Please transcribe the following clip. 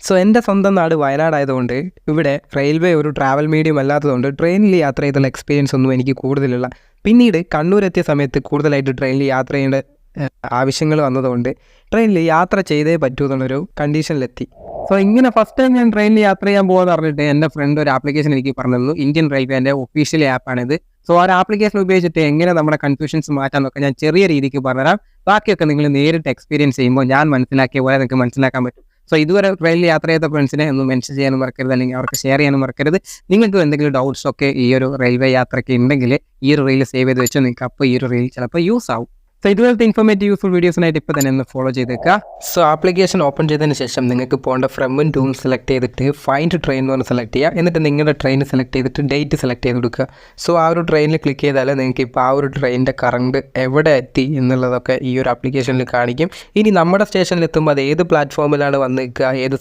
So എൻ്റെ സ്വന്തം നാട് വയനാടായതുകൊണ്ട് ഇവിടെ റെയിൽവേ ഒരു ട്രാവൽ മീഡിയം അല്ലാത്തതുകൊണ്ട് ട്രെയിനിൽ യാത്ര ചെയ്തുള്ള എക്സ്പീരിയൻസ് ഒന്നും എനിക്ക് കൂടുതലുള്ള. പിന്നീട് കണ്ണൂരെത്തിയ സമയത്ത് കൂടുതലായിട്ട് ട്രെയിനിൽ യാത്ര ചെയ്യേണ്ട ആവശ്യങ്ങൾ വന്നതുകൊണ്ട് ട്രെയിനിൽ യാത്ര ചെയ്തേ പറ്റൂ എന്നുള്ളൊരു കണ്ടീഷനിലെത്തി. സോ ഇങ്ങനെ ഫസ്റ്റ് ടൈം ഞാൻ ട്രെയിനിൽ യാത്ര ചെയ്യാൻ പോകുമെന്ന് പറഞ്ഞിട്ട് എൻ്റെ ഫ്രണ്ട് ഒരു ആപ്ലിക്കേഷൻ എനിക്ക് പറഞ്ഞു തന്നു. ഇന്ത്യൻ റെയിൽവേൻ്റെ ഒഫീഷ്യൽ ആപ്പാണിത്. സോ ആ ഒരു ആപ്ലിക്കേഷൻ ഉപയോഗിച്ചിട്ട് എങ്ങനെ നമ്മുടെ കൺഫ്യൂഷൻസ് മാറ്റാമെന്നൊക്കെ ഞാൻ ചെറിയ രീതിക്ക് പറഞ്ഞുതരാം. ബാക്കിയൊക്കെ നിങ്ങൾ നേരിട്ട് എക്സ്പീരിയൻസ് ചെയ്യുമ്പോൾ ഞാൻ മനസ്സിലാക്കിയ പോലെ നിങ്ങൾക്ക് മനസ്സിലാക്കാൻ പറ്റും. സോ ഇതുവരെ ട്രെയിനിൽ യാത്ര ചെയ്ത ഫ്രണ്ട്സിനെ ഒന്ന് മെൻഷൻ ചെയ്യാനും മറക്കരുത്, അല്ലെങ്കിൽ അവർക്ക് ഷെയർ ചെയ്യാനും മറക്കരുത്. നിങ്ങൾക്ക് എന്തെങ്കിലും ഡൗട്ട്സ് ഒക്കെ ഈ ഒരു റെയിൽവേ യാത്രയ്ക്ക് ഉണ്ടെങ്കിൽ ഈ ഒരു റീൽ സേവ് ചെയ്ത് വെച്ചാൽ നിങ്ങൾക്ക് അപ്പോൾ ഈ ഒരു റീൽ ചിലപ്പോൾ യൂസ് ആവും. സോ ഇതുപോലത്തെ ഇൻഫോർമേറ്റീവ് യൂസ്ഫുൾ വീഡിയോസിനായിട്ട് ഇപ്പോൾ തന്നെ ഒന്ന് ഫോളോ ചെയ്തേക്കുക. സോ ആപ്ലിക്കേഷൻ ഓപ്പൺ ചെയ്തതിന് ശേഷം നിങ്ങൾക്ക് പോകേണ്ട ഫ്രമും ടൂം സെലക്ട് ചെയ്തിട്ട് ഫൈൻഡ് ട്രെയിൻ എന്ന് പറഞ്ഞ് സെലക്ട് ചെയ്യുക. എന്നിട്ട് നിങ്ങളുടെ ട്രെയിൻ സെലക്ട് ചെയ്തിട്ട് ഡേറ്റ് സെലക്ട് ചെയ്ത് കൊടുക്കുക. സോ ആ ഒരു ട്രെയിനിൽ ക്ലിക്ക് ചെയ്താൽ നിങ്ങൾക്ക് ഇപ്പോൾ ആ ഒരു ട്രെയിനിൻ്റെ കറണ്ട് എവിടെ എത്തി എന്നുള്ളതൊക്കെ ഈ ഒരു ആപ്ലിക്കേഷനിൽ കാണിക്കും. ഇനി നമ്മുടെ സ്റ്റേഷനിൽ എത്തുമ്പോൾ അത് ഏത് പ്ലാറ്റ്ഫോമിലാണ് വന്ന് നിൽക്കുക, ഏത്